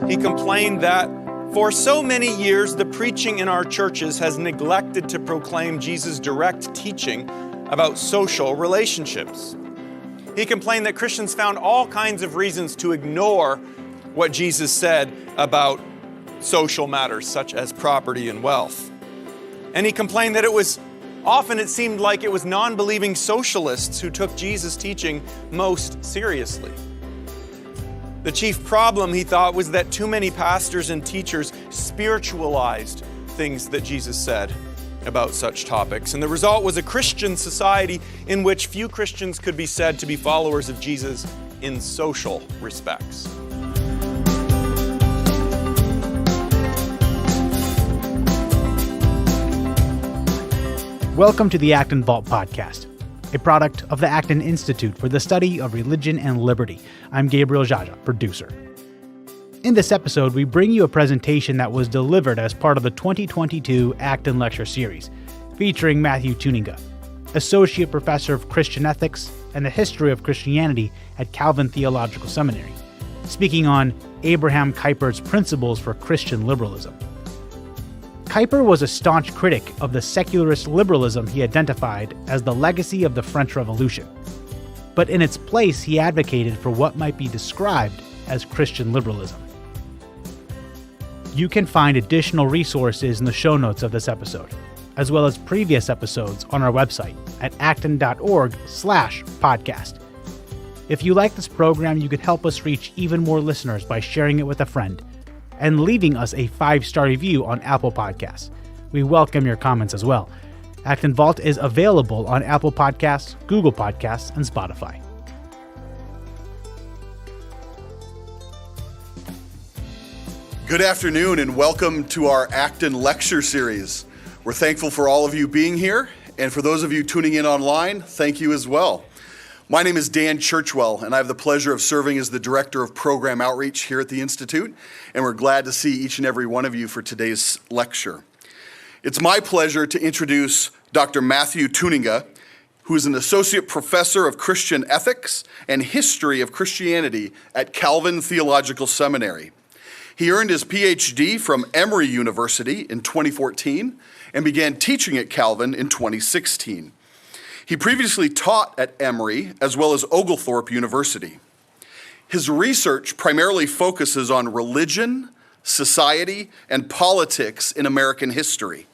He complained that for so many years, the preaching in our churches has neglected to proclaim Jesus' direct teaching about social relationships. He complained that Christians found all kinds of reasons to ignore what Jesus said about social matters such as property and wealth. And he complained that it seemed like it was non-believing socialists who took Jesus' teaching most seriously. The chief problem, he thought, was that too many pastors and teachers spiritualized things that Jesus said about such topics. And the result was a Christian society in which few Christians could be said to be followers of Jesus in social respects. Welcome to the Acton Vault Podcast, a product of the Acton Institute for the Study of Religion and Liberty. I'm Gabriel Jaja, producer. In this episode, we bring you a presentation that was delivered as part of the 2022 Acton Lecture Series, featuring Matthew Tuininga, Associate Professor of Christian Ethics and the History of Christianity at Calvin Theological Seminary, speaking on Abraham Kuyper's principles for Christian liberalism. Kuyper was a staunch critic of the secularist liberalism he identified as the legacy of the French Revolution. But in its place, he advocated for what might be described as Christian liberalism. You can find additional resources in the show notes of this episode, as well as previous episodes on our website at acton.org/podcast. If you like this program, you can help us reach even more listeners by sharing it with a friend and leaving us a 5-star review on Apple Podcasts. We welcome your comments as well. Acton Vault is available on Apple Podcasts, Google Podcasts, and Spotify. Good afternoon and welcome to our Acton Lecture Series. We're thankful for all of you being here, and for those of you tuning in online, thank you as well. My name is Dan Churchwell, and I have the pleasure of serving as the Director of Program Outreach here at the Institute, and we're glad to see each and every one of you for today's lecture. It's my pleasure to introduce Dr. Matthew Tuininga, who is an Associate Professor of Christian Ethics and History of Christianity at Calvin Theological Seminary. He earned his Ph.D. from Emory University in 2014 and began teaching at Calvin in 2016. He previously taught at Emory as well as Oglethorpe University. His research primarily focuses on religion, society, and politics in American history.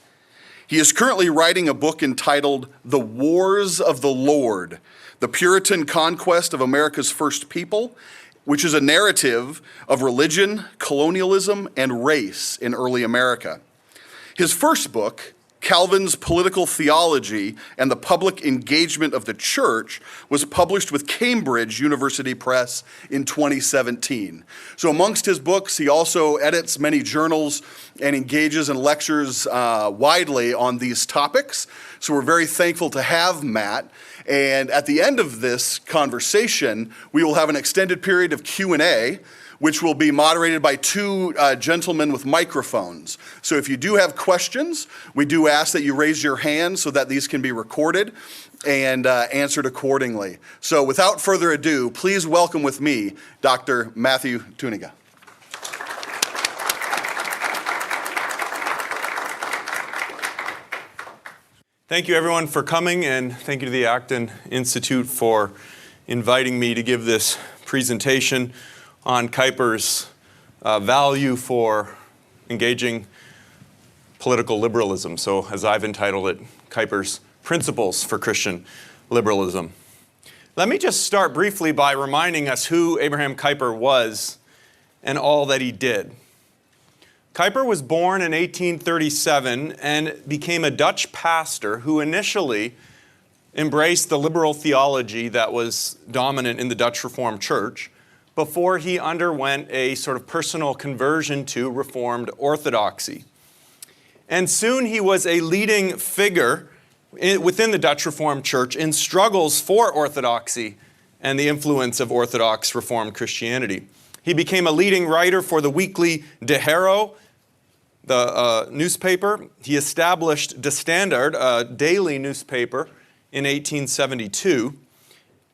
He is currently writing a book entitled The Wars of the Lord, The Puritan Conquest of America's First People, which is a narrative of religion, colonialism, and race in early America. His first book, Calvin's Political Theology and the Public Engagement of the Church, was published with Cambridge University Press in 2017. So amongst his books, he also edits many journals and engages in lectures widely on these topics. So we're very thankful to have Matt. And at the end of this conversation, we will have an extended period of Q&A, which will be moderated by two gentlemen with microphones. So if you do have questions, we do ask that you raise your hand so that these can be recorded and answered accordingly. So without further ado, please welcome with me Dr. Matthew Tuininga. Thank you everyone for coming, and thank you to the Acton Institute for inviting me to give this presentation on Kuyper's value for engaging political liberalism. So as I've entitled it, Kuyper's principles for Christian liberalism. Let me just start briefly by reminding us who Abraham Kuyper was and all that he did. Kuyper was born in 1837 and became a Dutch pastor who initially embraced the liberal theology that was dominant in the Dutch Reformed Church before he underwent a sort of personal conversion to Reformed orthodoxy. And soon he was a leading figure within the Dutch Reformed Church in struggles for orthodoxy and the influence of Orthodox Reformed Christianity. He became a leading writer for the weekly De Hero, the newspaper. He established De Standaard, a daily newspaper, in 1872.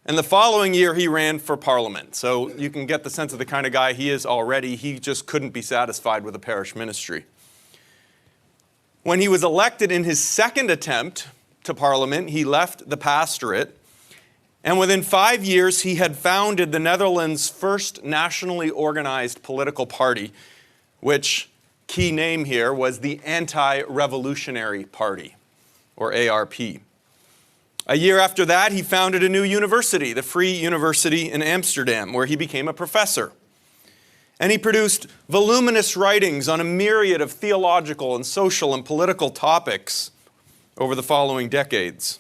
And the following year, he ran for parliament. So you can get the sense of the kind of guy he is already. He just couldn't be satisfied with a parish ministry. When he was elected in his second attempt to parliament, he left the pastorate. And within 5 years, he had founded the Netherlands' first nationally organized political party, which, key name here, was the Anti-Revolutionary Party, or ARP. A year after that, he founded a new university, the Free University in Amsterdam, where he became a professor. And he produced voluminous writings on a myriad of theological and social and political topics over the following decades.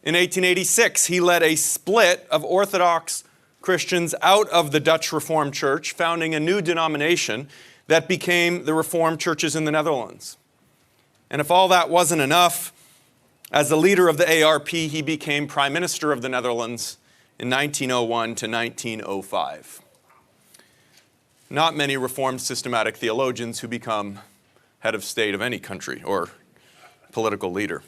In 1886, he led a split of Orthodox Christians out of the Dutch Reformed Church, founding a new denomination that became the Reformed churches in the Netherlands. And if all that wasn't enough, as the leader of the ARP, he became Prime Minister of the Netherlands in 1901 to 1905. Not many Reformed systematic theologians who become head of state of any country or political leader.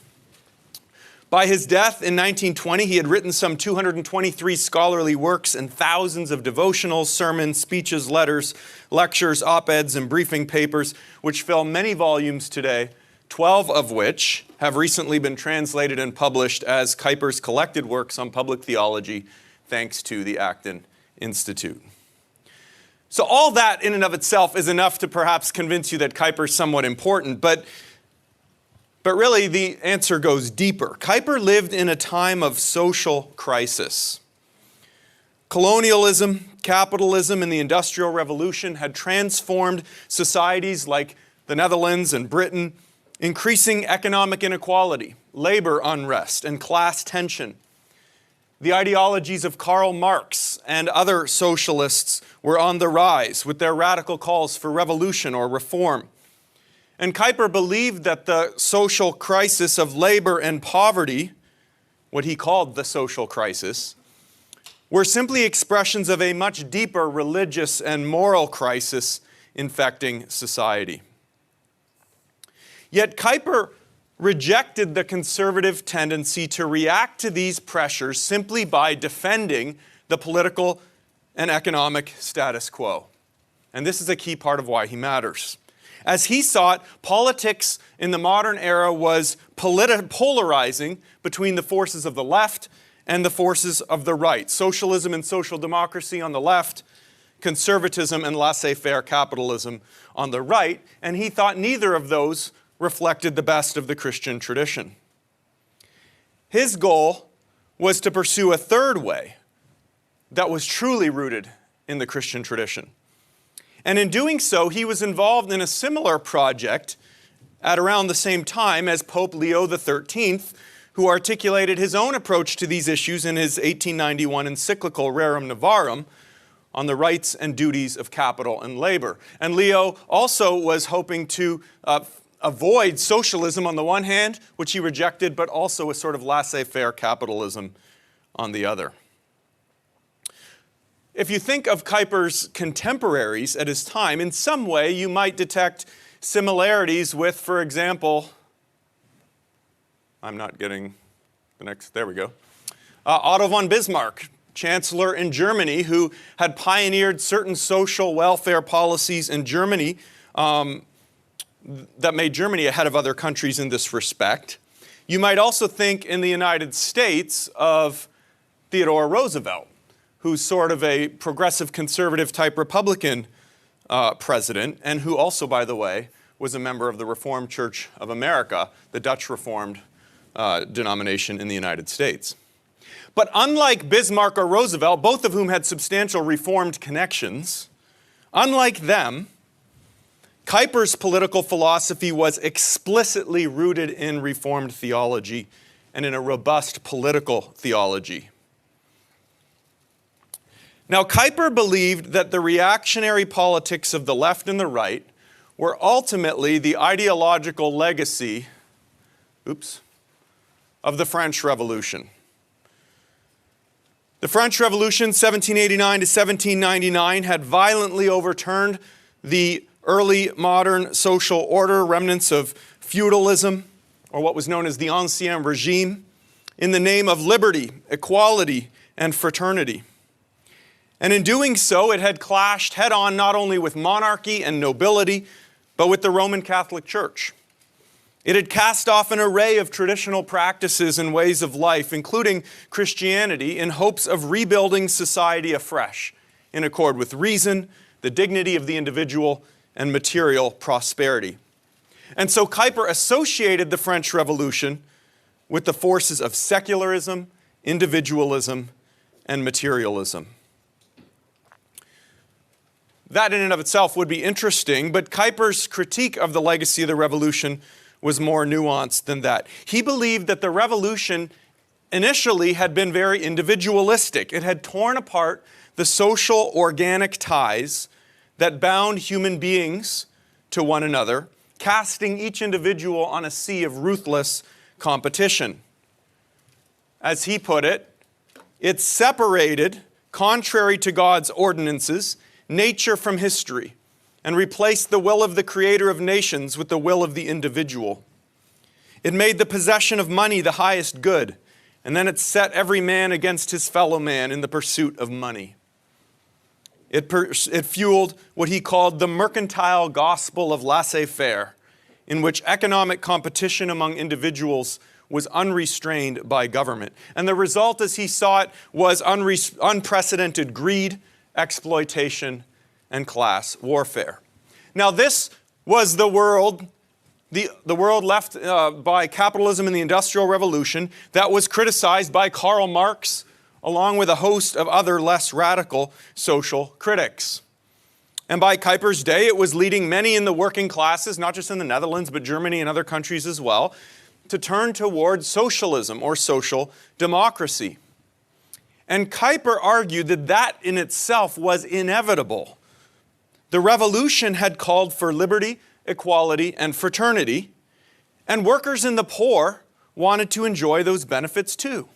By his death in 1920, he had written some 223 scholarly works and thousands of devotionals, sermons, speeches, letters, lectures, op-eds, and briefing papers, which fill many volumes today, 12 of which have recently been translated and published as Kuyper's collected works on public theology, thanks to the Acton Institute. So all that in and of itself is enough to perhaps convince you that Kuyper's somewhat important, but really the answer goes deeper. Kuyper lived in a time of social crisis. Colonialism, capitalism, and the Industrial Revolution had transformed societies like the Netherlands and Britain, increasing economic inequality, labor unrest, and class tension. The ideologies of Karl Marx and other socialists were on the rise with their radical calls for revolution or reform. And Kuyper believed that the social crisis of labor and poverty, what he called the social crisis, were simply expressions of a much deeper religious and moral crisis infecting society. Yet Kuyper rejected the conservative tendency to react to these pressures simply by defending the political and economic status quo. And this is a key part of why he matters. As he saw it, politics in the modern era was polarizing between the forces of the left and the forces of the right. Socialism and social democracy on the left, conservatism and laissez-faire capitalism on the right, and he thought neither of those reflected the best of the Christian tradition. His goal was to pursue a third way that was truly rooted in the Christian tradition. And in doing so, he was involved in a similar project at around the same time as Pope Leo XIII, who articulated his own approach to these issues in his 1891 encyclical Rerum Novarum on the rights and duties of capital and labor. And Leo also was hoping to avoid socialism on the one hand, which he rejected, but also a sort of laissez-faire capitalism on the other. If you think of Kuyper's contemporaries at his time, in some way you might detect similarities with, for example, I'm not getting the next, there we go, Otto von Bismarck, Chancellor in Germany, who had pioneered certain social welfare policies in Germany that made Germany ahead of other countries in this respect. You might also think in the United States of Theodore Roosevelt, who's sort of a progressive conservative type Republican president, and who also, by the way, was a member of the Reformed Church of America, the Dutch Reformed denomination in the United States. But unlike Bismarck or Roosevelt, both of whom had substantial Reformed connections, unlike them, Kuyper's political philosophy was explicitly rooted in Reformed theology and in a robust political theology. Now, Kuyper believed that the reactionary politics of the left and the right were ultimately the ideological legacy, of the French Revolution. The French Revolution, 1789 to 1799, had violently overturned the early modern social order, remnants of feudalism, or what was known as the Ancien Regime, in the name of liberty, equality, and fraternity. And in doing so, it had clashed head-on not only with monarchy and nobility, but with the Roman Catholic Church. It had cast off an array of traditional practices and ways of life, including Christianity, in hopes of rebuilding society afresh, in accord with reason, the dignity of the individual, and material prosperity. And so Kuyper associated the French Revolution with the forces of secularism, individualism, and materialism. That in and of itself would be interesting, but Kuyper's critique of the legacy of the revolution was more nuanced than that. He believed that the revolution initially had been very individualistic. It had torn apart the social organic ties that bound human beings to one another, casting each individual on a sea of ruthless competition. As he put it, it separated, contrary to God's ordinances, nature from history, and replaced the will of the Creator of nations with the will of the individual. It made the possession of money the highest good, and then it set every man against his fellow man in the pursuit of money. It fueled what he called the mercantile gospel of Laissez-Faire, in which economic competition among individuals was unrestrained by government. And the result, as he saw it, was unprecedented greed, exploitation, and class warfare. Now, this was the world left by capitalism and the Industrial Revolution that was criticized by Karl Marx, along with a host of other less radical social critics. And by Kuyper's day, it was leading many in the working classes, not just in the Netherlands, but Germany and other countries as well, to turn towards socialism or social democracy. And Kuyper argued that that in itself was inevitable. The revolution had called for liberty, equality, and fraternity, and workers and the poor wanted to enjoy those benefits too.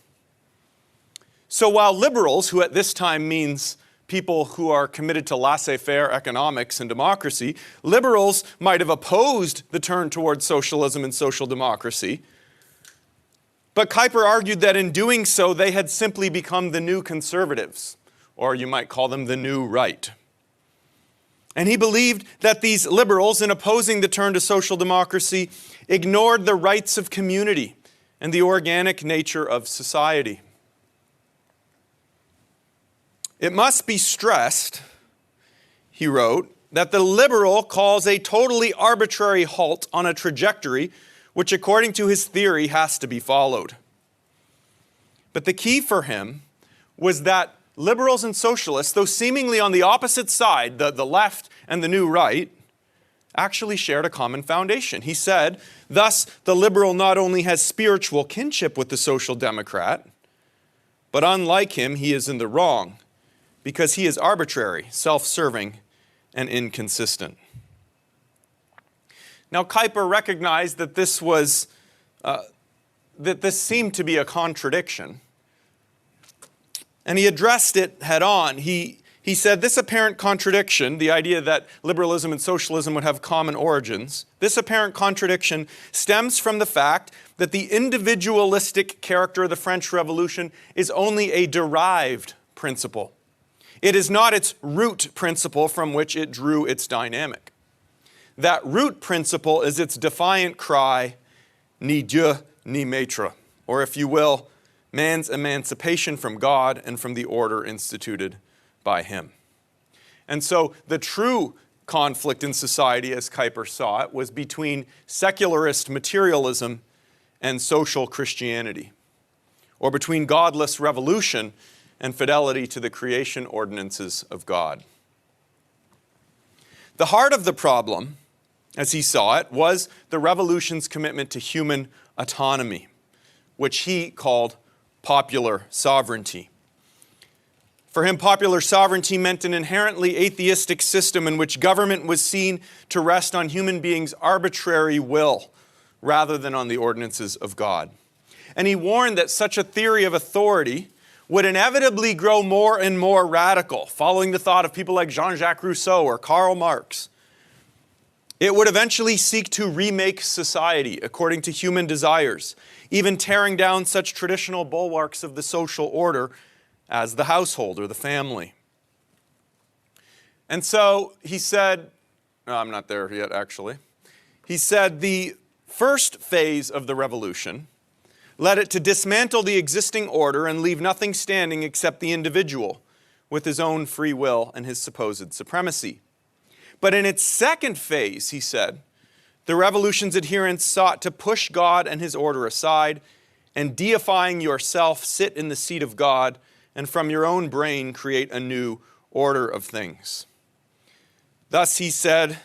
So while liberals, who at this time means people who are committed to laissez-faire economics and democracy, liberals might have opposed the turn towards socialism and social democracy, but Kuyper argued that in doing so, they had simply become the new conservatives, or you might call them the new right. And he believed that these liberals, in opposing the turn to social democracy, ignored the rights of community and the organic nature of society. It must be stressed, he wrote, that the liberal calls a totally arbitrary halt on a trajectory which, according to his theory, has to be followed. But the key for him was that liberals and socialists, though seemingly on the opposite side, the left and the new right, actually shared a common foundation. He said, thus, the liberal not only has spiritual kinship with the social democrat, but unlike him, he is in the wrong, because he is arbitrary, self-serving, and inconsistent. Now, Kuyper recognized that this seemed to be a contradiction, and he addressed it head on. He said this apparent contradiction, the idea that liberalism and socialism would have common origins, this apparent contradiction stems from the fact that the individualistic character of the French Revolution is only a derived principle. It is not its root principle from which it drew its dynamic. That root principle is its defiant cry, ni Dieu, ni maître, or if you will, man's emancipation from God and from the order instituted by him. And so the true conflict in society, as Kuyper saw it, was between secularist materialism and social Christianity, or between godless revolution and fidelity to the creation ordinances of God. The heart of the problem, as he saw it, was the revolution's commitment to human autonomy, which he called popular sovereignty. For him, popular sovereignty meant an inherently atheistic system in which government was seen to rest on human beings' arbitrary will rather than on the ordinances of God. And he warned that such a theory of authority would inevitably grow more and more radical, following the thought of people like Jean-Jacques Rousseau or Karl Marx. It would eventually seek to remake society according to human desires, even tearing down such traditional bulwarks of the social order as the household or the family. And so he said, no, I'm not there yet actually. He said the first phase of the revolution led it to dismantle the existing order and leave nothing standing except the individual with his own free will and his supposed supremacy. But in its second phase, he said, the revolution's adherents sought to push God and his order aside and, deifying yourself, sit in the seat of God and from your own brain create a new order of things. Thus, he said,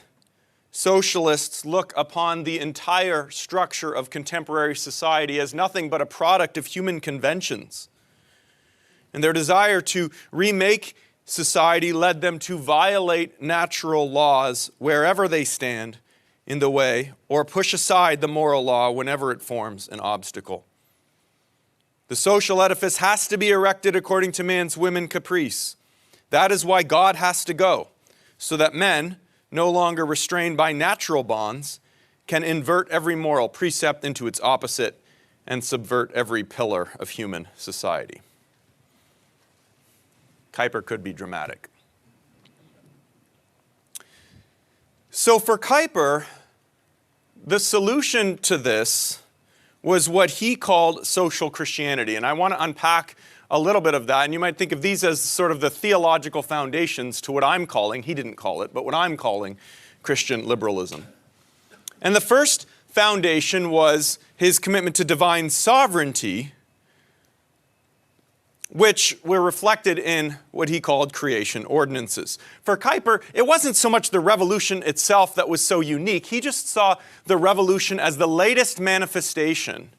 socialists look upon the entire structure of contemporary society as nothing but a product of human conventions. And their desire to remake society led them to violate natural laws wherever they stand in the way, or push aside the moral law whenever it forms an obstacle. The social edifice has to be erected according to man's whim and caprice. That is why God has to go, so that men, no longer restrained by natural bonds, can invert every moral precept into its opposite and subvert every pillar of human society. Kuyper could be dramatic. So for Kuyper, the solution to this was what he called social Christianity. And I want to unpack a little bit of that. And you might think of these as sort of the theological foundations to what I'm calling, he didn't call it, but what I'm calling Christian liberalism. And the first foundation was his commitment to divine sovereignty, which were reflected in what he called creation ordinances. For Kuyper, it wasn't so much the revolution itself that was so unique. He just saw the revolution as the latest manifestation,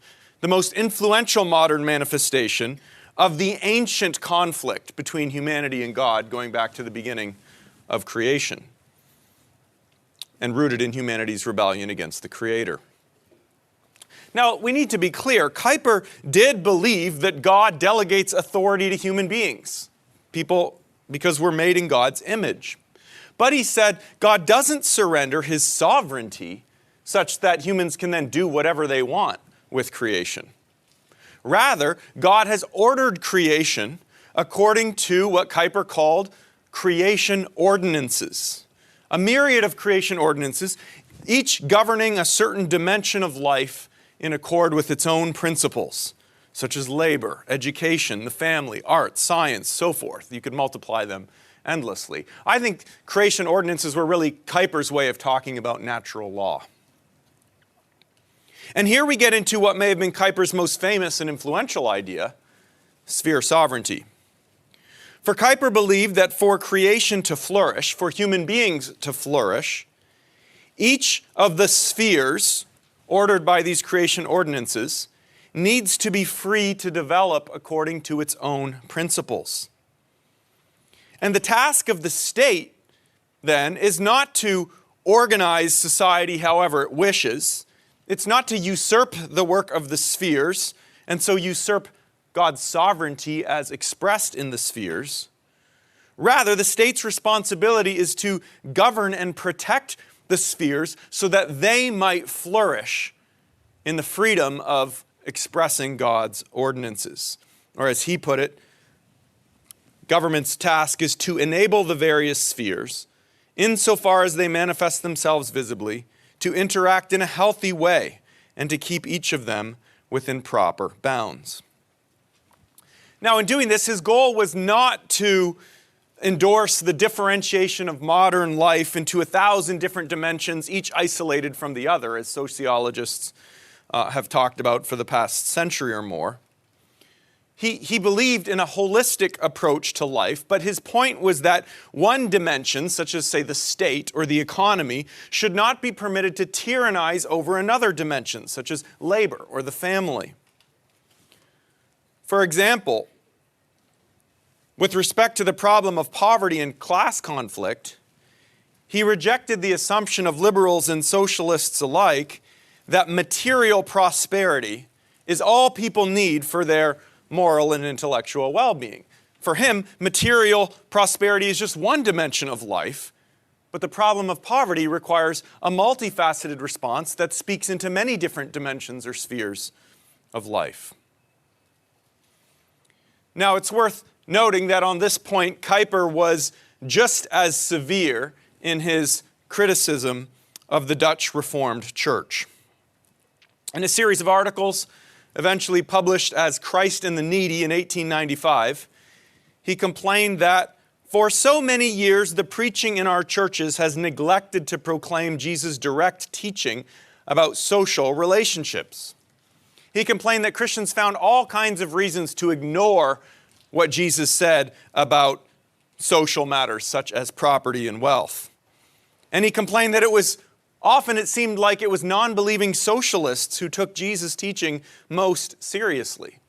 the most influential modern manifestation of the ancient conflict between humanity and God going back to the beginning of creation and rooted in humanity's rebellion against the Creator. Now, we need to be clear. Kuyper did believe that God delegates authority to human beings, people, because we're made in God's image. But he said God doesn't surrender his sovereignty such that humans can then do whatever they want with creation. Rather, God has ordered creation according to what Kuyper called creation ordinances. A myriad of creation ordinances, each governing a certain dimension of life in accord with its own principles, such as labor, education, the family, art, science, so forth. You could multiply them endlessly. I think creation ordinances were really Kuyper's way of talking about natural law. And here we get into what may have been Kuyper's most famous and influential idea, sphere sovereignty. For Kuyper believed that for creation to flourish, for human beings to flourish, each of the spheres ordered by these creation ordinances needs to be free to develop according to its own principles. And the task of the state, then, is not to organize society however it wishes. It's not to usurp the work of the spheres, and so usurp God's sovereignty as expressed in the spheres. Rather, the state's responsibility is to govern and protect the spheres so that they might flourish in the freedom of expressing God's ordinances. Or as he put it, government's task is to enable the various spheres, insofar as they manifest themselves visibly, to interact in a healthy way and to keep each of them within proper bounds. Now, in doing this, his goal was not to endorse the differentiation of modern life into 1,000 different dimensions, each isolated from the other, as sociologists have talked about for the past century or more. He believed in a holistic approach to life, but his point was that one dimension, such as, say, the state or the economy, should not be permitted to tyrannize over another dimension, such as labor or the family. For example, with respect to the problem of poverty and class conflict, he rejected the assumption of liberals and socialists alike that material prosperity is all people need for their moral and intellectual well-being. For him, material prosperity is just one dimension of life, but the problem of poverty requires a multifaceted response that speaks into many different dimensions or spheres of life. Now, it's worth noting that on this point, Kuyper was just as severe in his criticism of the Dutch Reformed Church. In a series of articles, eventually published as Christ and the Needy in 1895, he complained that for so many years the preaching in our churches has neglected to proclaim Jesus' direct teaching about social relationships. He complained that Christians found all kinds of reasons to ignore what Jesus said about social matters such as property and wealth. And he complained that it seemed like it was non-believing socialists who took Jesus' teaching most seriously.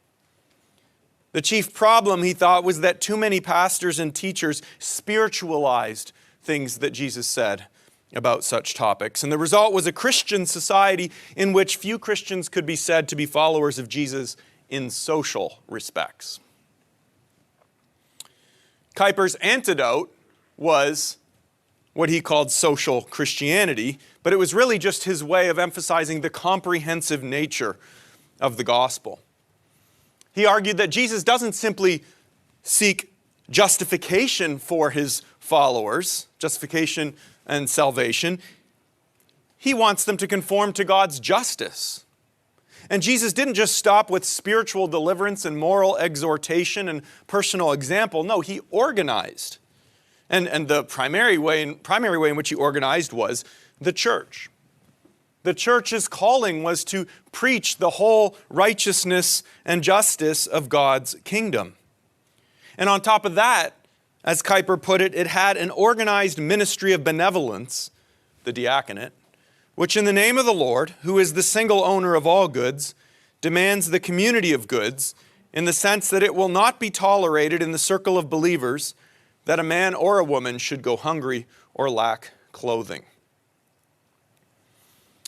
The chief problem, he thought, was that too many pastors and teachers spiritualized things that Jesus said about such topics. And the result was a Christian society in which few Christians could be said to be followers of Jesus in social respects. Kuyper's antidote was what he called social Christianity, but it was really just his way of emphasizing the comprehensive nature of the gospel. He argued that Jesus doesn't simply seek justification for his followers, justification and salvation. He wants them to conform to God's justice. And Jesus didn't just stop with spiritual deliverance and moral exhortation and personal example. No, he organized. And the primary way in which he organized was the church. The church's calling was to preach the whole righteousness and justice of God's kingdom. And on top of that, as Kuyper put it, it had an organized ministry of benevolence, the diaconate, which in the name of the Lord, who is the single owner of all goods, demands the community of goods in the sense that it will not be tolerated in the circle of believers that a man or a woman should go hungry or lack clothing.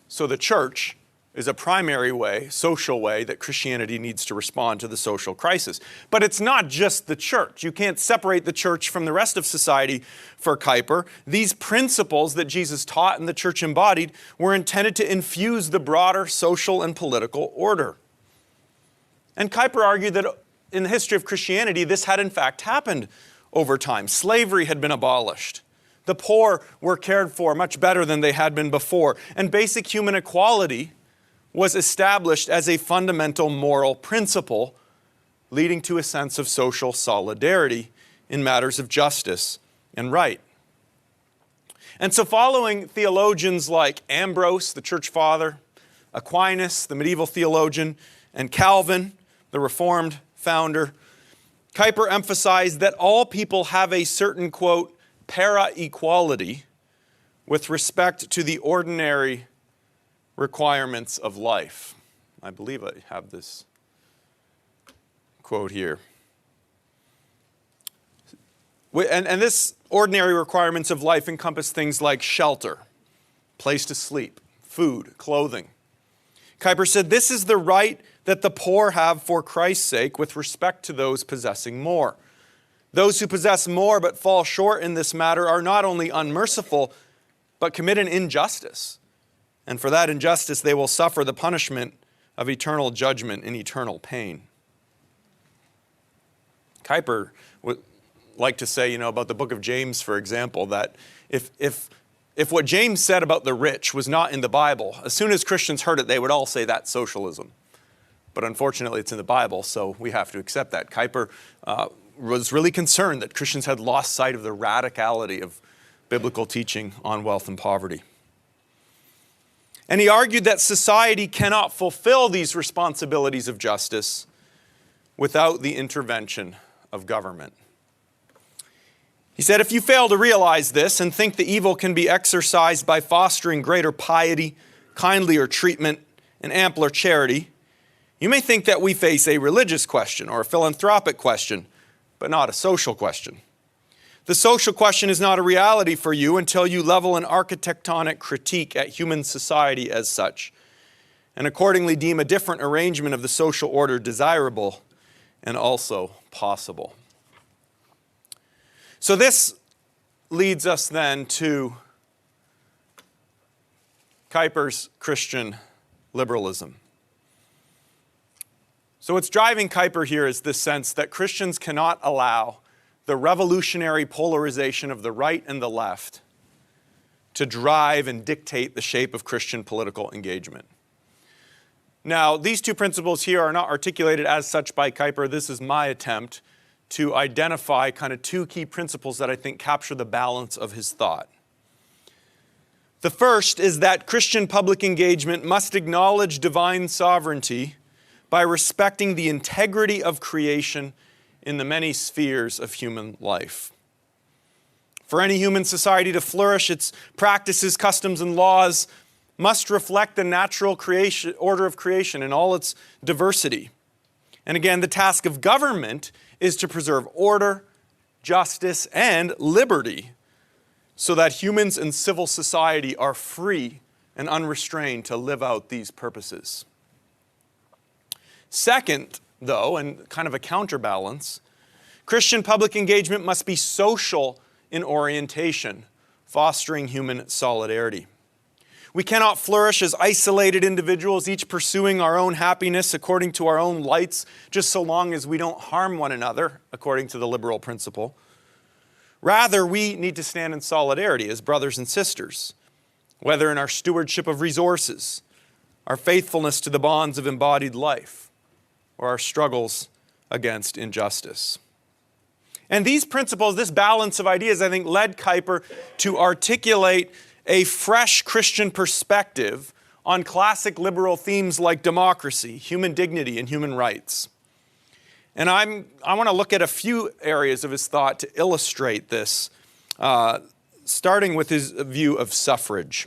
So the church is a primary way, social way, that Christianity needs to respond to the social crisis. But it's not just the church. You can't separate the church from the rest of society for Kuyper. These principles that Jesus taught and the church embodied were intended to infuse the broader social and political order. And Kuyper argued that in the history of Christianity, this had in fact happened over time. Slavery had been abolished. The poor were cared for much better than they had been before. And basic human equality was established as a fundamental moral principle, leading to a sense of social solidarity in matters of justice and right. And so following theologians like Ambrose, the church father, Aquinas, the medieval theologian, and Calvin, the Reformed founder, Kuyper emphasized that all people have a certain, quote, para-equality with respect to the ordinary requirements of life. I believe I have this quote here. And this ordinary requirements of life encompass things like shelter, place to sleep, food, clothing. Kuyper said, this is the right that the poor have for Christ's sake with respect to those possessing more. Those who possess more but fall short in this matter are not only unmerciful, but commit an injustice. And for that injustice, they will suffer the punishment of eternal judgment and eternal pain. Kuyper would like to say, about the book of James, for example, that if what James said about the rich was not in the Bible, as soon as Christians heard it, they would all say that's socialism. But unfortunately, it's in the Bible, so we have to accept that. Kuyper was really concerned that Christians had lost sight of the radicality of biblical teaching on wealth and poverty. And he argued that society cannot fulfill these responsibilities of justice without the intervention of government. He said, if you fail to realize this and think the evil can be exorcised by fostering greater piety, kindlier treatment, and ampler charity, you may think that we face a religious question or a philanthropic question, but not a social question. The social question is not a reality for you until you level an architectonic critique at human society as such, and accordingly deem a different arrangement of the social order desirable and also possible. So this leads us then to Kuyper's Christian liberalism. So what's driving Kuyper here is this sense that Christians cannot allow the revolutionary polarization of the right and the left to drive and dictate the shape of Christian political engagement. Now, these two principles here are not articulated as such by Kuyper. This is my attempt to identify kind of two key principles that I think capture the balance of his thought. The first is that Christian public engagement must acknowledge divine sovereignty by respecting the integrity of creation in the many spheres of human life. For any human society to flourish, its practices, customs, and laws must reflect the natural order of creation in all its diversity. And again, the task of government is to preserve order, justice, and liberty so that humans and civil society are free and unrestrained to live out these purposes. Second, though, and kind of a counterbalance, Christian public engagement must be social in orientation, fostering human solidarity. We cannot flourish as isolated individuals, each pursuing our own happiness according to our own lights, just so long as we don't harm one another, according to the liberal principle. Rather, we need to stand in solidarity as brothers and sisters, whether in our stewardship of resources, our faithfulness to the bonds of embodied life, or our struggles against injustice. And these principles, this balance of ideas, I think, led Kuyper to articulate a fresh Christian perspective on classic liberal themes like democracy, human dignity, and human rights. And I want to look at a few areas of his thought to illustrate this, starting with his view of suffrage.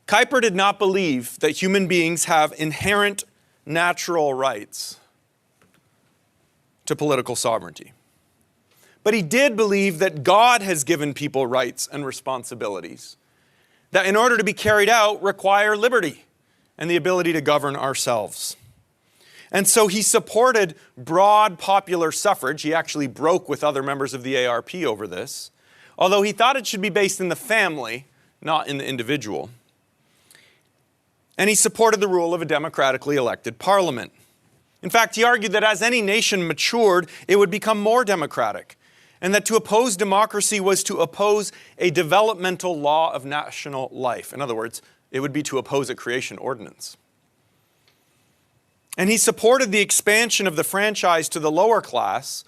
Kuyper did not believe that human beings have inherent natural rights to political sovereignty. But he did believe that God has given people rights and responsibilities that, in order to be carried out, require liberty and the ability to govern ourselves. And so he supported broad popular suffrage. He actually broke with other members of the ARP over this, although he thought it should be based in the family, not in the individual. And he supported the rule of a democratically elected parliament. In fact, he argued that as any nation matured, it would become more democratic, and that to oppose democracy was to oppose a developmental law of national life. In other words, it would be to oppose a creation ordinance. And he supported the expansion of the franchise to the lower class,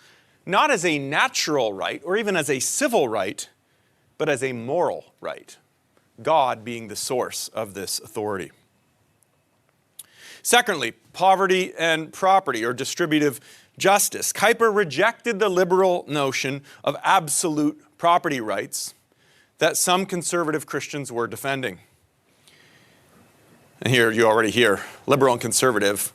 not as a natural right or even as a civil right, but as a moral right, God being the source of this authority. Secondly, poverty and property, or distributive justice. Kuyper rejected the liberal notion of absolute property rights that some conservative Christians were defending. And here you already hear liberal and conservative.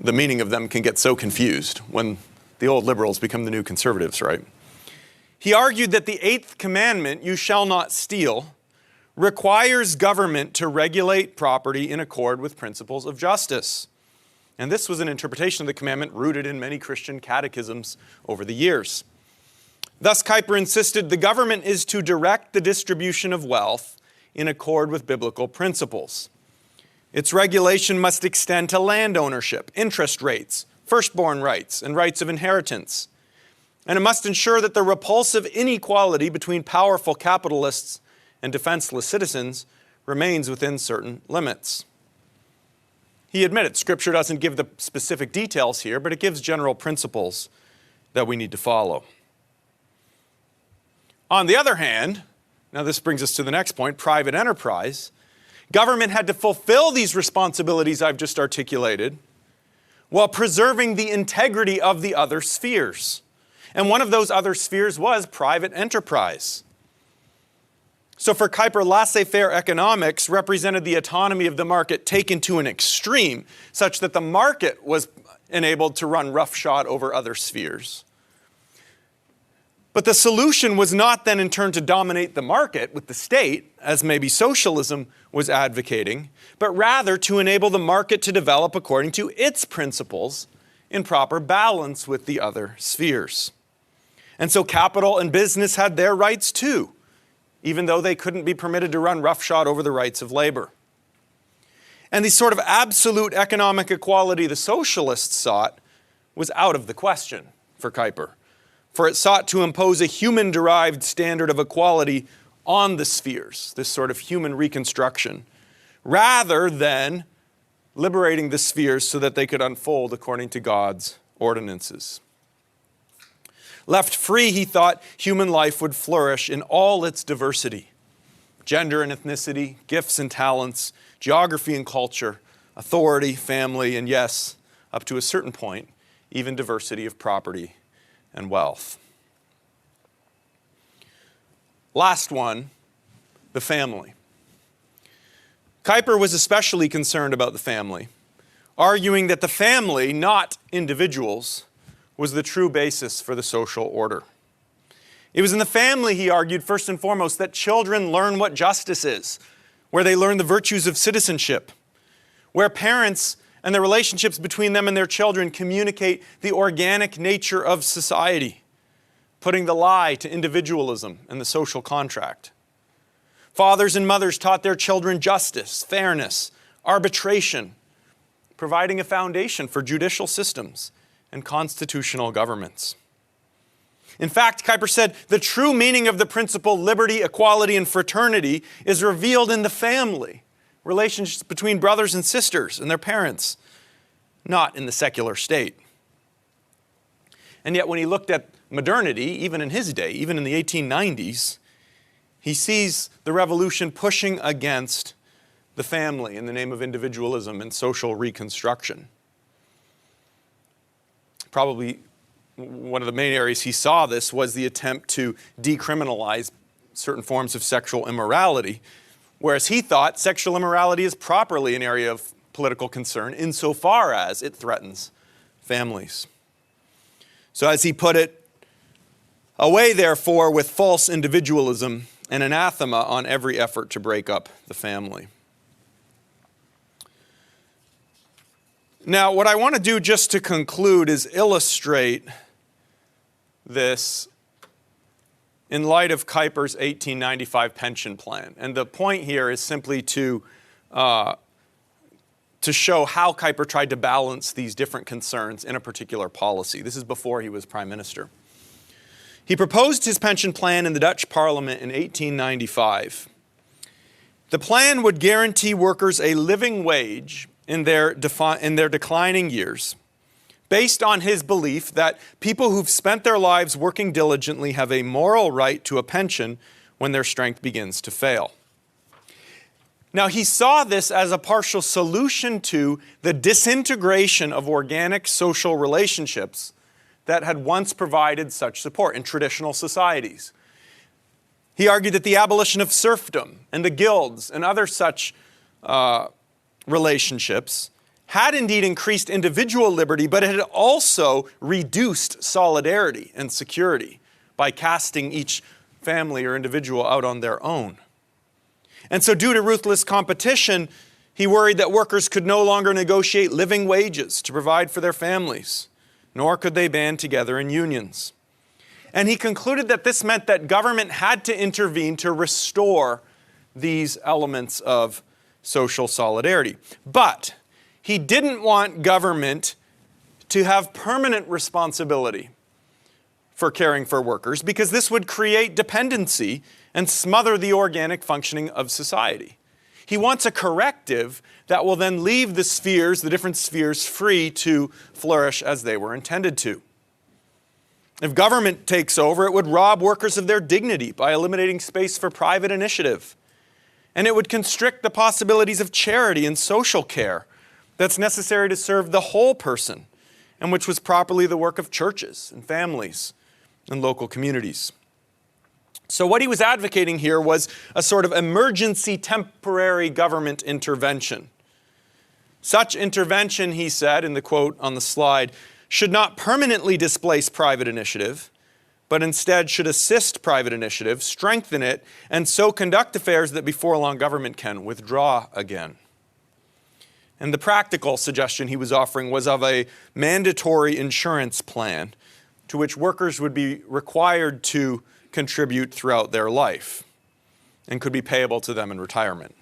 The meaning of them can get so confused when the old liberals become the new conservatives, right? He argued that the eighth commandment, "You shall not steal," requires government to regulate property in accord with principles of justice. And this was an interpretation of the commandment rooted in many Christian catechisms over the years. Thus, Kuyper insisted the government is to direct the distribution of wealth in accord with biblical principles. Its regulation must extend to land ownership, interest rates, firstborn rights, and rights of inheritance. And it must ensure that the repulsive inequality between powerful capitalists and defenseless citizens remains within certain limits. He admitted Scripture doesn't give the specific details here, but it gives general principles that we need to follow. On the other hand, now this brings us to the next point, private enterprise. Government had to fulfill these responsibilities I've just articulated while preserving the integrity of the other spheres. And one of those other spheres was private enterprise. So for Kuyper, laissez-faire economics represented the autonomy of the market taken to an extreme, such that the market was enabled to run roughshod over other spheres. But the solution was not then in turn to dominate the market with the state, as maybe socialism was advocating, but rather to enable the market to develop according to its principles in proper balance with the other spheres. And so capital and business had their rights too, even though they couldn't be permitted to run roughshod over the rights of labor. And the sort of absolute economic equality the socialists sought was out of the question for Kuyper, for it sought to impose a human-derived standard of equality on the spheres, this sort of human reconstruction, rather than liberating the spheres so that they could unfold according to God's ordinances. Left free, he thought human life would flourish in all its diversity: gender and ethnicity, gifts and talents, geography and culture, authority, family, and yes, up to a certain point, even diversity of property and wealth. Last one, the family. Kuyper was especially concerned about the family, arguing that the family, not individuals, was the true basis for the social order. It was in the family, he argued, first and foremost, that children learn what justice is, where they learn the virtues of citizenship, where parents and the relationships between them and their children communicate the organic nature of society, putting the lie to individualism and the social contract. Fathers and mothers taught their children justice, fairness, arbitration, providing a foundation for judicial systems and constitutional governments. In fact, Kuyper said, the true meaning of the principle liberty, equality, and fraternity is revealed in the family, relationships between brothers and sisters and their parents, not in the secular state. And yet when he looked at modernity, even in his day, even in the 1890s, he sees the revolution pushing against the family in the name of individualism and social reconstruction. Probably one of the main areas he saw this was the attempt to decriminalize certain forms of sexual immorality, whereas he thought sexual immorality is properly an area of political concern insofar as it threatens families. So as he put it, away therefore with false individualism and anathema on every effort to break up the family. Now, what I want to do just to conclude is illustrate this in light of Kuyper's 1895 pension plan. And the point here is simply to show how Kuyper tried to balance these different concerns in a particular policy. This is before he was prime minister. He proposed his pension plan in the Dutch Parliament in 1895. The plan would guarantee workers a living wage in their declining years, based on his belief that people who've spent their lives working diligently have a moral right to a pension when their strength begins to fail. Now, he saw this as a partial solution to the disintegration of organic social relationships that had once provided such support in traditional societies. He argued that the abolition of serfdom and the guilds and other such relationships had indeed increased individual liberty, but it had also reduced solidarity and security by casting each family or individual out on their own. And so due to ruthless competition, he worried that workers could no longer negotiate living wages to provide for their families, nor could they band together in unions. And he concluded that this meant that government had to intervene to restore these elements of social solidarity. But he didn't want government to have permanent responsibility for caring for workers, because this would create dependency and smother the organic functioning of society. He wants a corrective that will then leave the spheres, the different spheres, free to flourish as they were intended to. If government takes over, it would rob workers of their dignity by eliminating space for private initiative. And it would constrict the possibilities of charity and social care that's necessary to serve the whole person, and which was properly the work of churches and families and local communities. So what he was advocating here was a sort of emergency temporary government intervention. Such intervention, he said in the quote on the slide, should not permanently displace private initiative, but instead should assist private initiative, strengthen it, and so conduct affairs that before long government can withdraw again. And the practical suggestion he was offering was of a mandatory insurance plan to which workers would be required to contribute throughout their life and could be payable to them in retirement.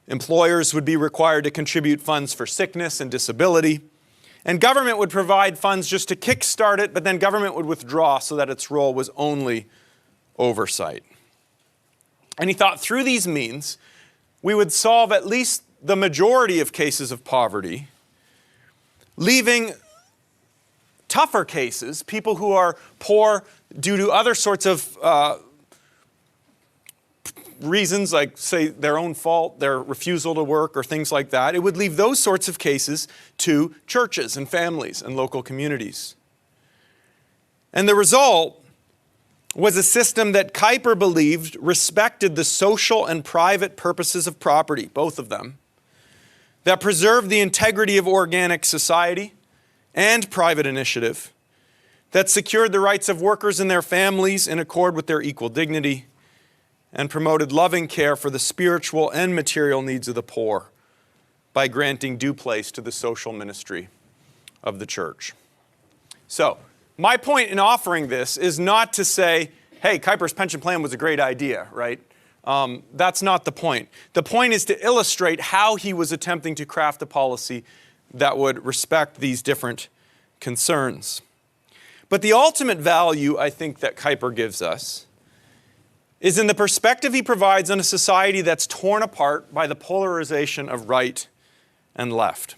Employers would be required to contribute funds for sickness and disability. And government would provide funds just to kickstart it, but then government would withdraw so that its role was only oversight. And he thought through these means, we would solve at least the majority of cases of poverty, leaving tougher cases, people who are poor due to other sorts of reasons, like, say, their own fault, their refusal to work, or things like that. It would leave those sorts of cases to churches and families and local communities. And the result was a system that Kuyper believed respected the social and private purposes of property, both of them, that preserved the integrity of organic society and private initiative, that secured the rights of workers and their families in accord with their equal dignity, and promoted loving care for the spiritual and material needs of the poor by granting due place to the social ministry of the church. So, my point in offering this is not to say, hey, Kuyper's pension plan was a great idea, right? That's not the point. The point is to illustrate how he was attempting to craft a policy that would respect these different concerns. But the ultimate value, I think, that Kuyper gives us is in the perspective he provides on a society that's torn apart by the polarization of right and left.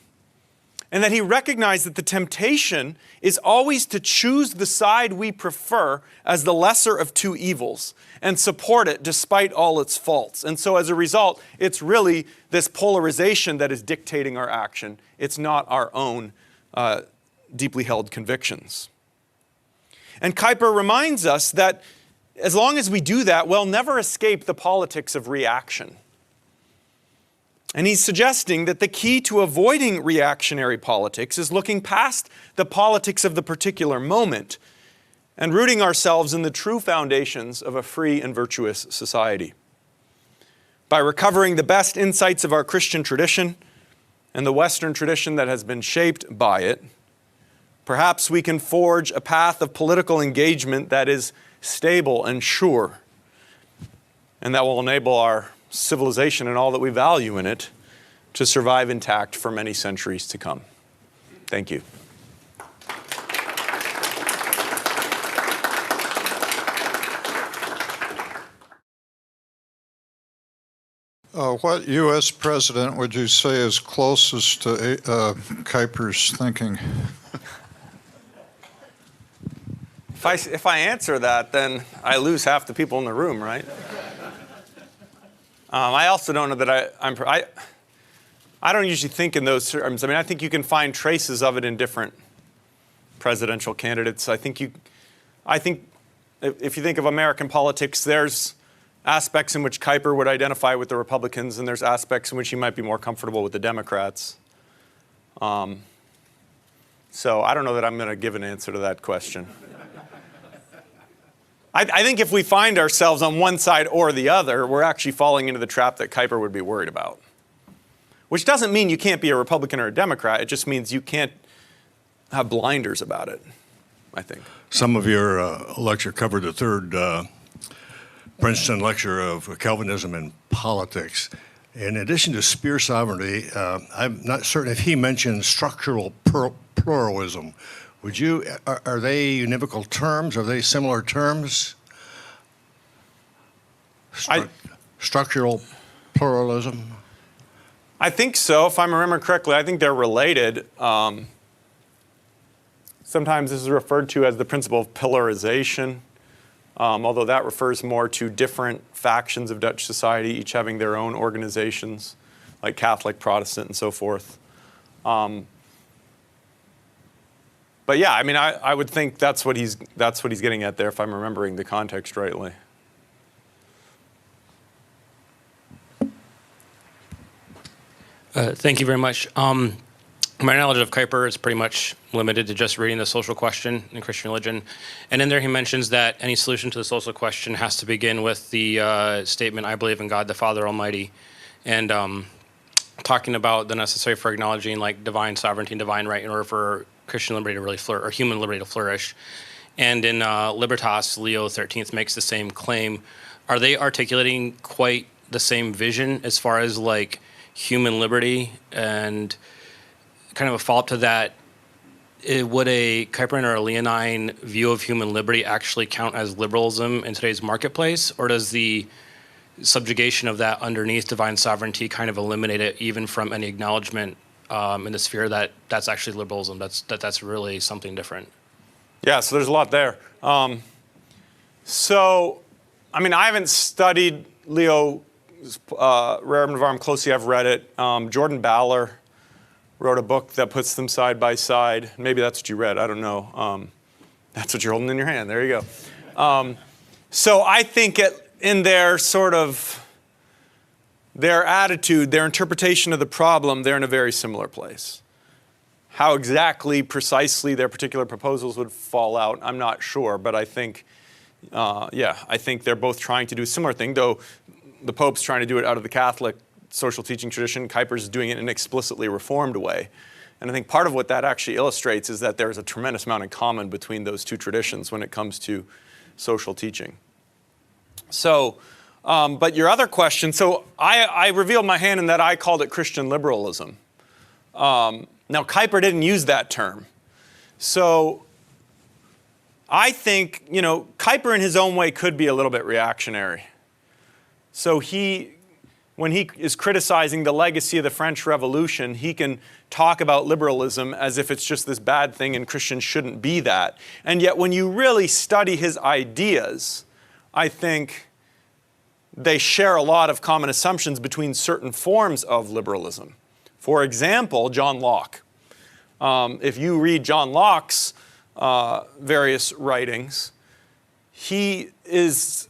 And that he recognized that the temptation is always to choose the side we prefer as the lesser of two evils and support it despite all its faults. And so as a result, it's really this polarization that is dictating our action. It's not our own deeply held convictions. And Kuyper reminds us that as long as we do that, we'll never escape the politics of reaction. And he's suggesting that the key to avoiding reactionary politics is looking past the politics of the particular moment and rooting ourselves in the true foundations of a free and virtuous society. By recovering the best insights of our Christian tradition and the Western tradition that has been shaped by it, perhaps we can forge a path of political engagement that is stable and sure, and that will enable our civilization and all that we value in it to survive intact for many centuries to come. Thank you. What U.S. president would you say is closest to Kuyper's thinking? If I answer that, then I lose half the people in the room, right? I also don't know that I don't usually think in those terms. I mean, I think you can find traces of it in different presidential candidates. I think if you think of American politics, there's aspects in which Kuyper would identify with the Republicans, and there's aspects in which he might be more comfortable with the Democrats. So I don't know that I'm going to give an answer to that question. I think if we find ourselves on one side or the other, we're actually falling into the trap that Kuyper would be worried about. Which doesn't mean you can't be a Republican or a Democrat. It just means you can't have blinders about it, I think. Some of your lecture covered the third Princeton lecture of Calvinism and politics. In addition to sphere sovereignty, I'm not certain if he mentioned structural pluralism. Are they univocal terms? Are they similar terms? Structural pluralism? I think so, if I remember correctly. I think they're related. Sometimes this is referred to as the principle of pillarization, although that refers more to different factions of Dutch society, each having their own organizations, like Catholic, Protestant, and so forth. But yeah, I mean, I would think that's what he's getting at there, if I'm remembering the context rightly. Thank you very much. My knowledge of Kuyper is pretty much limited to just reading the social question in Christian religion. And in there he mentions that any solution to the social question has to begin with the statement, I believe in God the Father Almighty, and talking about the necessary for acknowledging like divine sovereignty and divine right in order for Christian liberty to really flourish, or human liberty to flourish. And in Libertas, Leo XIII makes the same claim. Are they articulating quite the same vision as far as like human liberty? And kind of a follow-up to that, would a Kuyperian or a Leonine view of human liberty actually count as liberalism in today's marketplace? Or does the subjugation of that underneath divine sovereignty kind of eliminate it even from any acknowledgement in the sphere that that's actually liberalism, that's really something different? Yeah, so there's a lot there. I haven't studied Leo Rerum Novarum closely. I've read it. Jordan Baller wrote a book that puts them side by side. Maybe that's what you read. I don't know. That's what you're holding in your hand. There you go. So I think in their sort of their attitude, their interpretation of the problem, they're in a very similar place. How exactly, precisely their particular proposals would fall out, I'm not sure. But I think, I think they're both trying to do a similar thing, though the Pope's trying to do it out of the Catholic social teaching tradition. Kuyper's doing it in an explicitly reformed way. And I think part of what that actually illustrates is that there's a tremendous amount in common between those two traditions when it comes to social teaching. So, but your other question, so I revealed my hand in that I called it Christian liberalism. Now, Kuyper didn't use that term. So I think, Kuyper in his own way could be a little bit reactionary. So when he is criticizing the legacy of the French Revolution, he can talk about liberalism as if it's just this bad thing and Christians shouldn't be that. And yet when you really study his ideas, I think they share a lot of common assumptions between certain forms of liberalism. For example, John Locke. If you read John Locke's various writings, he is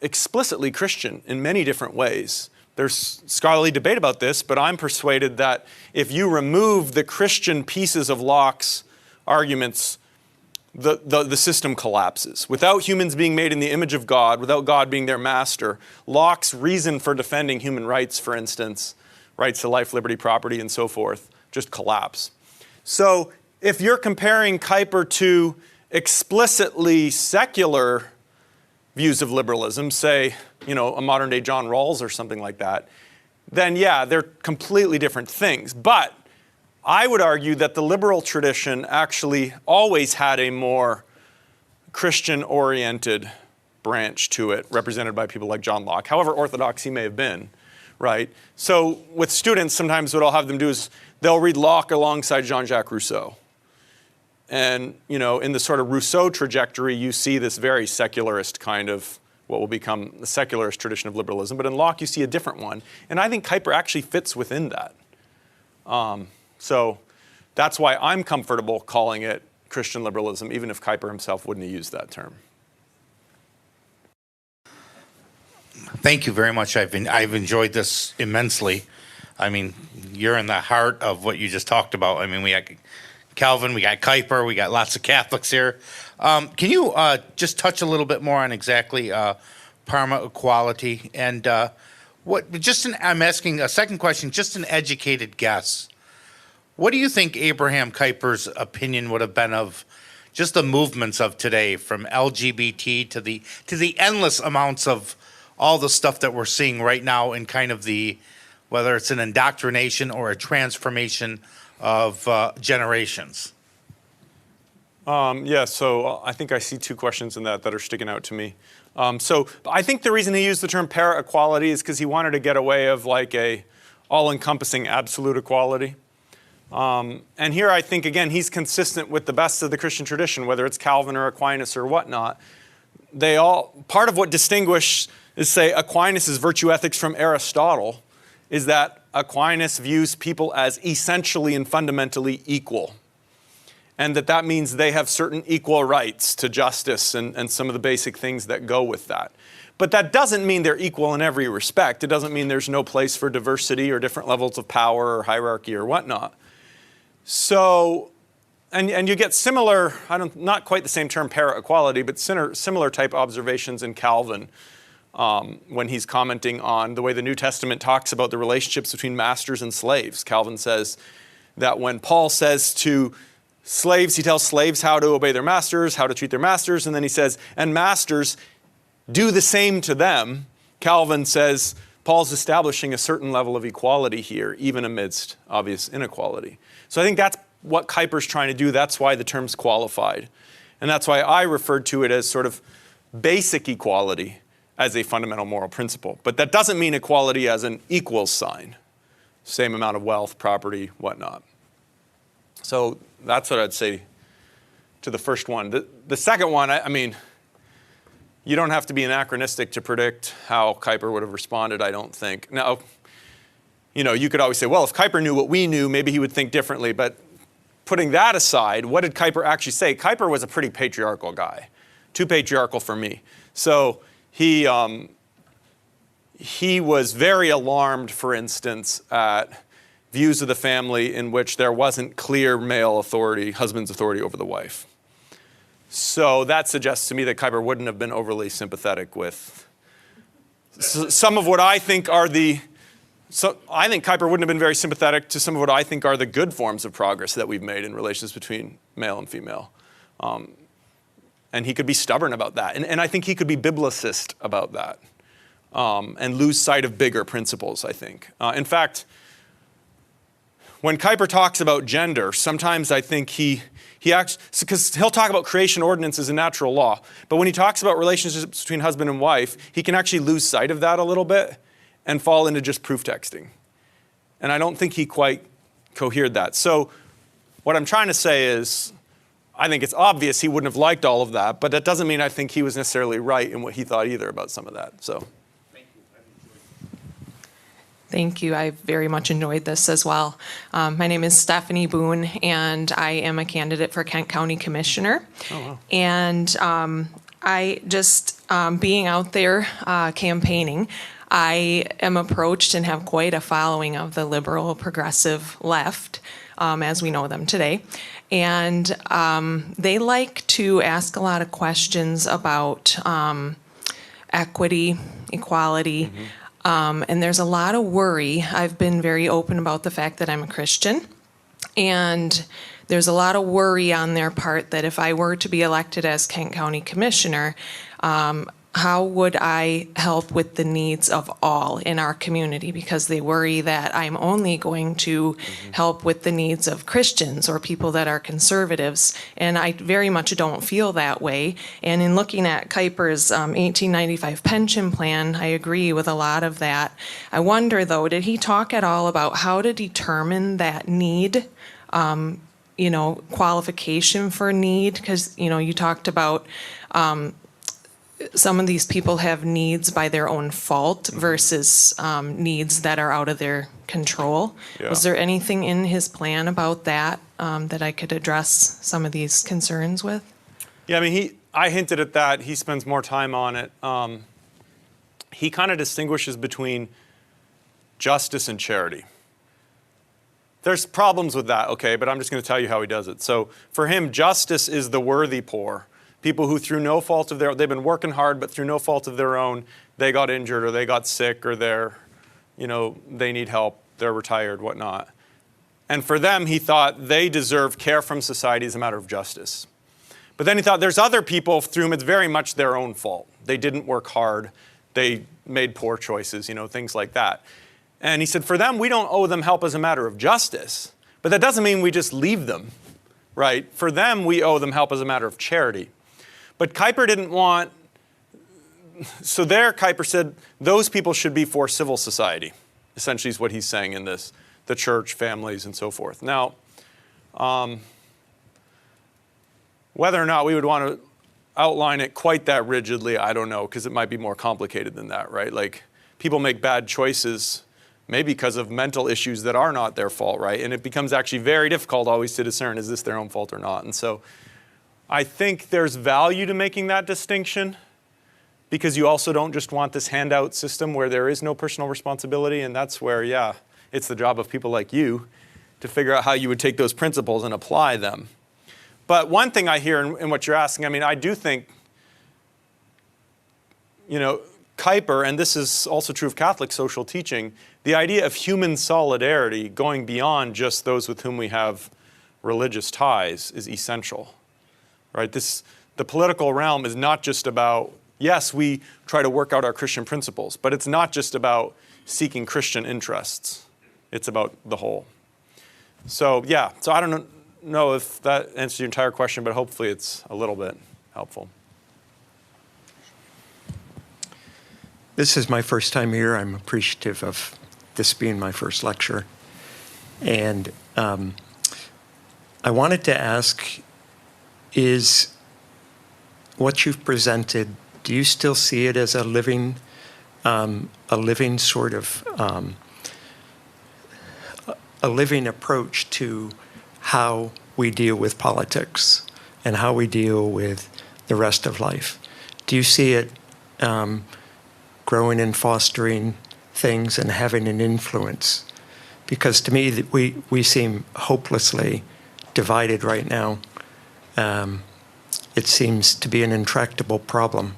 explicitly Christian in many different ways. There's scholarly debate about this, but I'm persuaded that if you remove the Christian pieces of Locke's arguments, the system collapses. Without humans being made in the image of God, without God being their master, Locke's reason for defending human rights, for instance, rights to life, liberty, property, and so forth, just collapse. So if you're comparing Kuyper to explicitly secular views of liberalism, say, a modern-day John Rawls or something like that, then yeah, they're completely different things. But I would argue that the liberal tradition actually always had a more Christian-oriented branch to it, represented by people like John Locke, however orthodox he may have been, right? So with students, sometimes what I'll have them do is they'll read Locke alongside Jean-Jacques Rousseau. And, in the sort of Rousseau trajectory, you see this very secularist kind of what will become the secularist tradition of liberalism. But in Locke, you see a different one. And I think Kuyper actually fits within that. So that's why I'm comfortable calling it Christian liberalism, even if Kuyper himself wouldn't have used that term. Thank you very much. I've enjoyed this immensely. You're in the heart of what you just talked about. We got Calvin, we got Kuyper, we got lots of Catholics here. Can you just touch a little bit more on exactly Parma equality and I'm asking a second question, just an educated guess. What do you think Abraham Kuyper's opinion would have been of just the movements of today, from LGBT to the endless amounts of all the stuff that we're seeing right now in kind of whether it's an indoctrination or a transformation of generations? So I think I see two questions in that are sticking out to me. So I think the reason he used the term para-equality is because he wanted to get away of like a all-encompassing absolute equality. And here I think, again, he's consistent with the best of the Christian tradition, whether it's Calvin or Aquinas or whatnot. Part of what distinguishes, say, Aquinas' virtue ethics from Aristotle is that Aquinas views people as essentially and fundamentally equal. And that means they have certain equal rights to justice and some of the basic things that go with that. But that doesn't mean they're equal in every respect. It doesn't mean there's no place for diversity or different levels of power or hierarchy or whatnot. So, and you get similar, not quite the same term para-equality, but similar type observations in Calvin when he's commenting on the way the New Testament talks about the relationships between masters and slaves. Calvin says that when Paul says to slaves, he tells slaves how to obey their masters, how to treat their masters, and then he says, and masters, do the same to them. Calvin says Paul's establishing a certain level of equality here, even amidst obvious inequality. So I think that's what Kuyper's trying to do. That's why the term's qualified. And that's why I referred to it as sort of basic equality as a fundamental moral principle. But that doesn't mean equality as an equals sign. Same amount of wealth, property, whatnot. So that's what I'd say to the first one. The second one, I mean, you don't have to be anachronistic to predict how Kuyper would have responded, I don't think. Now, you could always say, well, if Kuyper knew what we knew, maybe he would think differently. But putting that aside, what did Kuyper actually say? Kuyper was a pretty patriarchal guy, too patriarchal for me. So he was very alarmed, for instance, at views of the family in which there wasn't clear male authority, husband's authority over the wife. So that suggests to me that Kuyper wouldn't have been overly sympathetic with some of what I think are I think Kuyper wouldn't have been very sympathetic to some of what I think are the good forms of progress that we've made in relations between male and female. And he could be stubborn about that. And I think he could be biblicist about that and lose sight of bigger principles, I think. In fact, when Kuyper talks about gender, sometimes I think he acts, because he'll talk about creation ordinances and natural law, but when he talks about relationships between husband and wife, he can actually lose sight of that a little bit and fall into just proof texting. And I don't think he quite cohered that. So what I'm trying to say is, I think it's obvious he wouldn't have liked all of that, but that doesn't mean I think he was necessarily right in what he thought either about some of that. So. Thank you. I very much enjoyed this as well. My name is Stephanie Boone, and I am a candidate for Kent County Commissioner. Oh, wow. And I just, being out there campaigning, I am approached and have quite a following of the liberal progressive left, as we know them today. And they like to ask a lot of questions about equity, equality. Mm-hmm. And there's a lot of worry. I've been very open about the fact that I'm a Christian. And there's a lot of worry on their part that if I were to be elected as Kent County Commissioner, how would I help with the needs of all in our community? Because they worry that I'm only going to help with the needs of Christians or people that are conservatives. And I very much don't feel that way. And in looking at Kuyper's 1895 pension plan, I agree with a lot of that. I wonder, though, did he talk at all about how to determine that need? Qualification for need? Because, you talked about some of these people have needs by their own fault versus needs that are out of their control. Yeah. Was there anything in his plan about that that I could address some of these concerns with? Yeah, I mean, I hinted at that. He spends more time on it. He kind of distinguishes between justice and charity. There's problems with that, okay, but I'm just going to tell you how he does it. So for him, justice is the worthy poor. People who through no fault of their own, they've been working hard, but through no fault of their own, they got injured or they got sick or they need help, they're retired, whatnot. And for them, he thought they deserve care from society as a matter of justice. But then he thought there's other people through whom it's very much their own fault. They didn't work hard, they made poor choices, things like that. And he said, for them, we don't owe them help as a matter of justice, but that doesn't mean we just leave them, right? For them, we owe them help as a matter of charity. But Kuyper didn't want, so there Kuyper said those people should be for civil society, essentially is what he's saying in this, the church, families, and so forth. Now, whether or not we would want to outline it quite that rigidly, I don't know, because it might be more complicated than that, right? Like, people make bad choices maybe because of mental issues that are not their fault, right? And it becomes actually very difficult always to discern, is this their own fault or not? And so I think there's value to making that distinction because you also don't just want this handout system where there is no personal responsibility, and that's where, yeah, it's the job of people like you to figure out how you would take those principles and apply them. But one thing I hear in what you're asking, I mean, I do think, Kuyper, and this is also true of Catholic social teaching, the idea of human solidarity going beyond just those with whom we have religious ties is essential, right? The political realm is not just about, Yes, we try to work out our Christian principles, but it's not just about seeking Christian interests. It's about the whole. So yeah, so I don't know if that answers your entire question, but hopefully it's a little bit helpful. This is my first time here. I'm appreciative of this being my first lecture. And I wanted to ask, is what you've presented, do you still see it as a living sort of, a living approach to how we deal with politics and how we deal with the rest of life? Do you see it growing and fostering things and having an influence? Because to me, we seem hopelessly divided right now. It seems to be an intractable problem.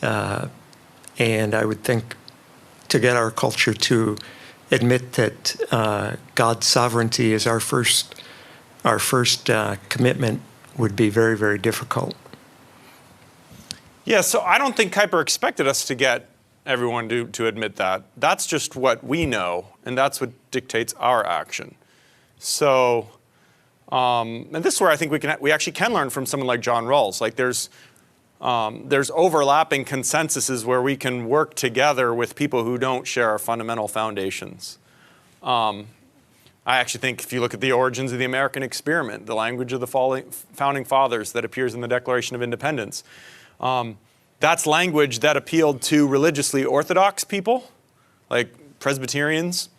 And I would think to get our culture to admit that God's sovereignty is our first commitment would be very, very difficult. Yeah, so I don't think Kuyper expected us to get everyone to admit that. That's just what we know, and that's what dictates our action. So, and this is where I think we actually can learn from someone like John Rawls. Like there's overlapping consensuses where we can work together with people who don't share our fundamental foundations. I actually think if you look at the origins of the American experiment, the language of the founding fathers that appears in the Declaration of Independence, that's language that appealed to religiously orthodox people, like Presbyterians,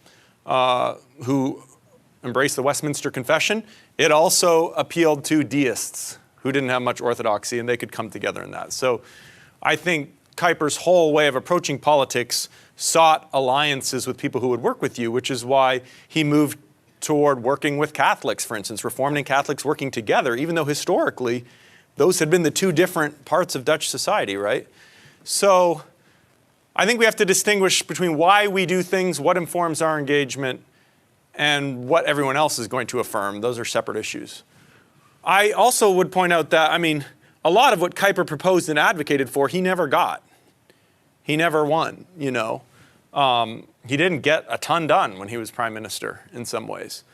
who embraced the Westminster Confession. It also appealed to deists who didn't have much orthodoxy, and they could come together in that. So I think Kuyper's whole way of approaching politics sought alliances with people who would work with you, which is why he moved toward working with Catholics, for instance, Reformed and Catholics working together, even though historically those had been the two different parts of Dutch society, right? So I think we have to distinguish between why we do things, what informs our engagement, and what everyone else is going to affirm. Those are separate issues. I also would point out that, I mean, a lot of what Kuyper proposed and advocated for, he never got. He never won, you know. He didn't get a ton done when he was prime minister in some ways.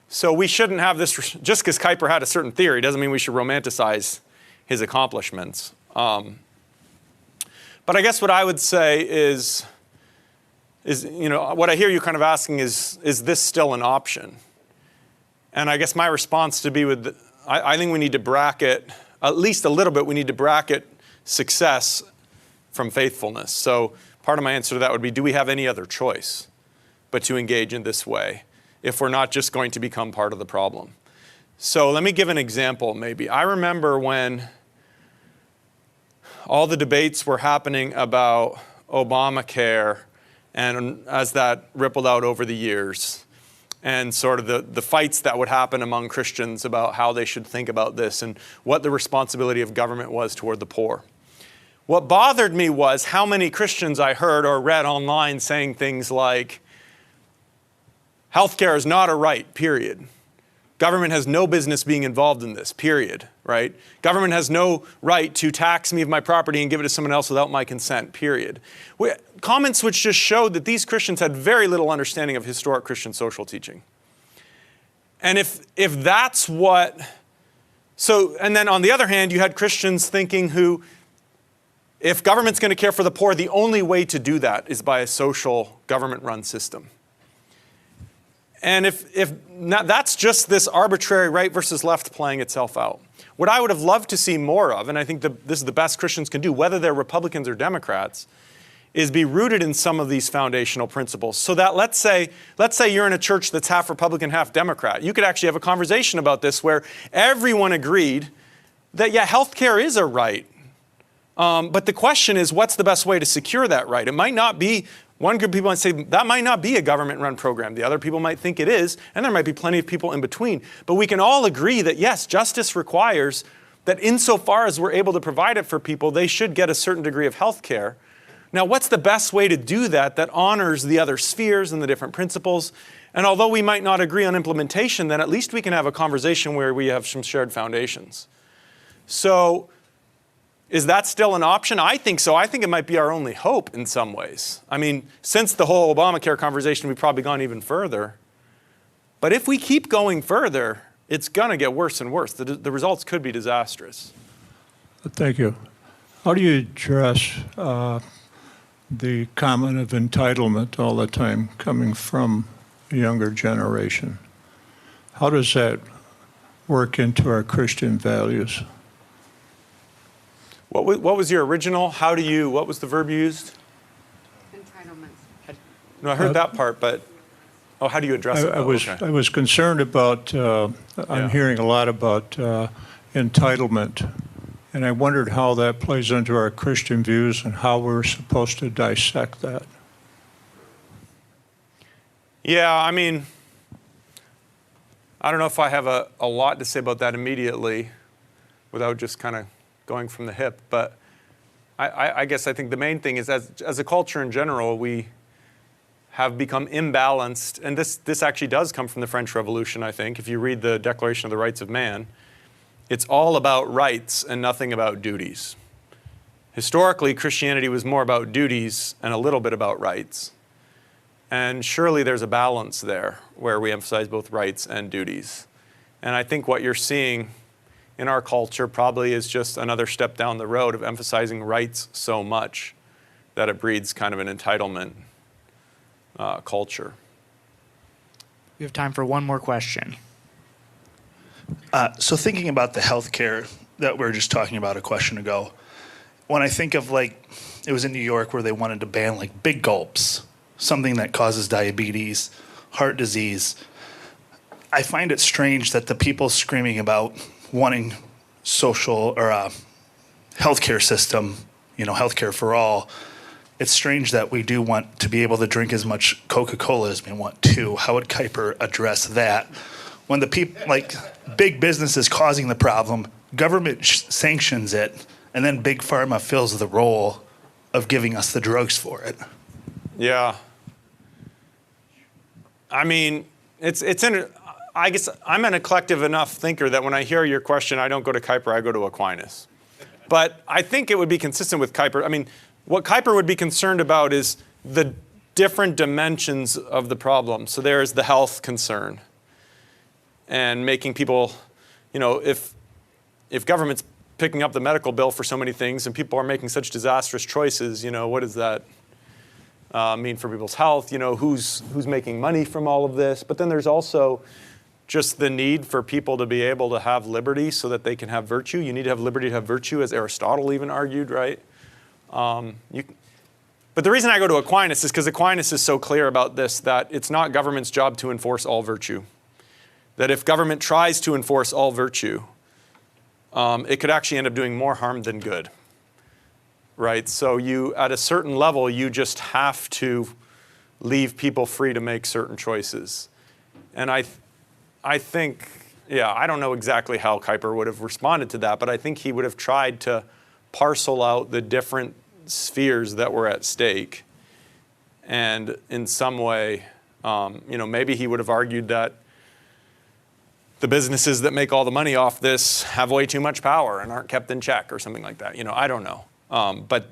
So we shouldn't have this, just because Kuyper had a certain theory doesn't mean we should romanticize his accomplishments. But I guess what I would say is, you know, what I hear you kind of asking is this still an option? And I guess my response to be I think we need to bracket, at least a little bit, we need to bracket success from faithfulness. So part of my answer to that would be, do we have any other choice but to engage in this way if we're not just going to become part of the problem? So let me give an example maybe. I remember when all the debates were happening about Obamacare, and as that rippled out over the years, and sort of the fights that would happen among Christians about how they should think about this and what the responsibility of government was toward the poor. What bothered me was how many Christians I heard or read online saying things like, healthcare is not a right, period. Government has no business being involved in this, period, right? Government has no right to tax me of my property and give it to someone else without my consent, period. Comments which just showed that these Christians had very little understanding of historic Christian social teaching. And if that's what, so, and then on the other hand, you had Christians thinking who, if government's going to care for the poor, the only way to do that is by a social government-run system. And if that's just this arbitrary right versus left playing itself out. What I would have loved to see more of, and I think this is the best Christians can do, whether they're Republicans or Democrats, is be rooted in some of these foundational principles. So that let's say you're in a church that's half Republican, half Democrat. You could actually have a conversation about this where everyone agreed that, yeah, healthcare is a right. But the question is, what's the best way to secure that right? It might not be, one group of people might say that might not be a government-run program. The other people might think it is, and there might be plenty of people in between. But we can all agree that, yes, justice requires that insofar as we're able to provide it for people, they should get a certain degree of health care. Now, what's the best way to do that honors the other spheres and the different principles? And although we might not agree on implementation, then at least we can have a conversation where we have some shared foundations. So Is that still an option? I think so. I think it might be our only hope in some ways. I mean, since the whole Obamacare conversation, we've probably gone even further. But if we keep going further, it's going to get worse and worse. The results could be disastrous. Thank you. How do you address the comment of entitlement all the time coming from the younger generation? How does that work into our Christian values? What was your original? What was the verb you used? Entitlement. No, I heard that part, but, how do you address it? I was concerned about, I'm hearing a lot about entitlement, and I wondered how that plays into our Christian views and how we're supposed to dissect that. Yeah, I mean, I don't know if I have a lot to say about that immediately without just kind of going from the hip, but I guess I think the main thing is as a culture in general, we have become imbalanced, and this actually does come from the French Revolution, I think. If you read the Declaration of the Rights of Man, it's all about rights and nothing about duties. Historically, Christianity was more about duties and a little bit about rights. And surely there's a balance there where we emphasize both rights and duties. And I think what you're seeing in our culture probably is just another step down the road of emphasizing rights so much that it breeds kind of an entitlement culture. We have time for one more question. So thinking about the healthcare that we were just talking about a question ago, when I think of it was in New York where they wanted to ban big gulps, something that causes diabetes, heart disease, I find it strange that the people screaming about wanting social or a healthcare system, healthcare for all, it's strange that we do want to be able to drink as much Coca-Cola as we want to. How would Kuyper address that? When the people, big business is causing the problem, government sanctions it, and then big pharma fills the role of giving us the drugs for it. Yeah. I mean, I guess I'm an eclectic enough thinker that when I hear your question, I don't go to Kuyper, I go to Aquinas. But I think it would be consistent with Kuyper. I mean, what Kuyper would be concerned about is the different dimensions of the problem. So there's the health concern and making people, if government's picking up the medical bill for so many things and people are making such disastrous choices, what does that mean for people's health? Who's making money from all of this? But then there's also just the need for people to be able to have liberty so that they can have virtue. You need to have liberty to have virtue, as Aristotle even argued, right? But the reason I go to Aquinas is because Aquinas is so clear about this, that it's not government's job to enforce all virtue. That if government tries to enforce all virtue, it could actually end up doing more harm than good. Right? So at a certain level, you just have to leave people free to make certain choices. And I think, I don't know exactly how Kuyper would have responded to that, but I think he would have tried to parcel out the different spheres that were at stake. And in some way, maybe he would have argued that the businesses that make all the money off this have way too much power and aren't kept in check or something like that. I don't know. But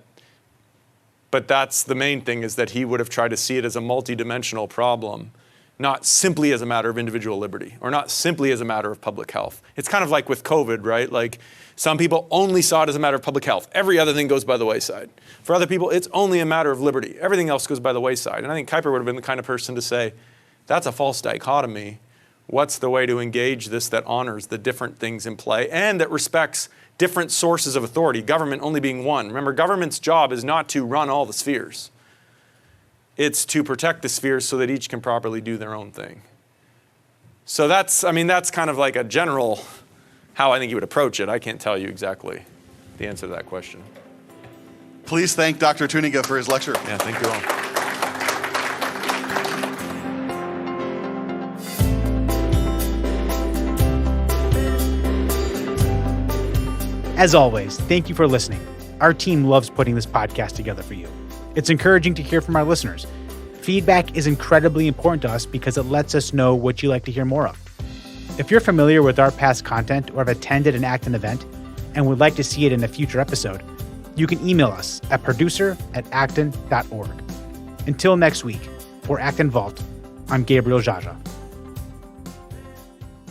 that's the main thing, is that he would have tried to see it as a multidimensional problem, not simply as a matter of individual liberty or not simply as a matter of public health. It's kind of like with COVID, right? Some people only saw it as a matter of public health. Every other thing goes by the wayside. For other people, it's only a matter of liberty. Everything else goes by the wayside. And I think Kuyper would have been the kind of person to say, that's a false dichotomy. What's the way to engage this that honors the different things in play and that respects different sources of authority, government only being one? Remember, government's job is not to run all the spheres. It's to protect the spheres so that each can properly do their own thing. So that's kind of like a general how I think he would approach it. I can't tell you exactly the answer to that question. Please thank Dr. Tuininga for his lecture. Yeah, thank you all. As always, thank you for listening. Our team loves putting this podcast together for you. It's encouraging to hear from our listeners. Feedback is incredibly important to us because it lets us know what you like to hear more of. If you're familiar with our past content or have attended an Acton event and would like to see it in a future episode, you can email us at producer@acton.org. Until next week, for Acton Vault, I'm Gabriel Jaja.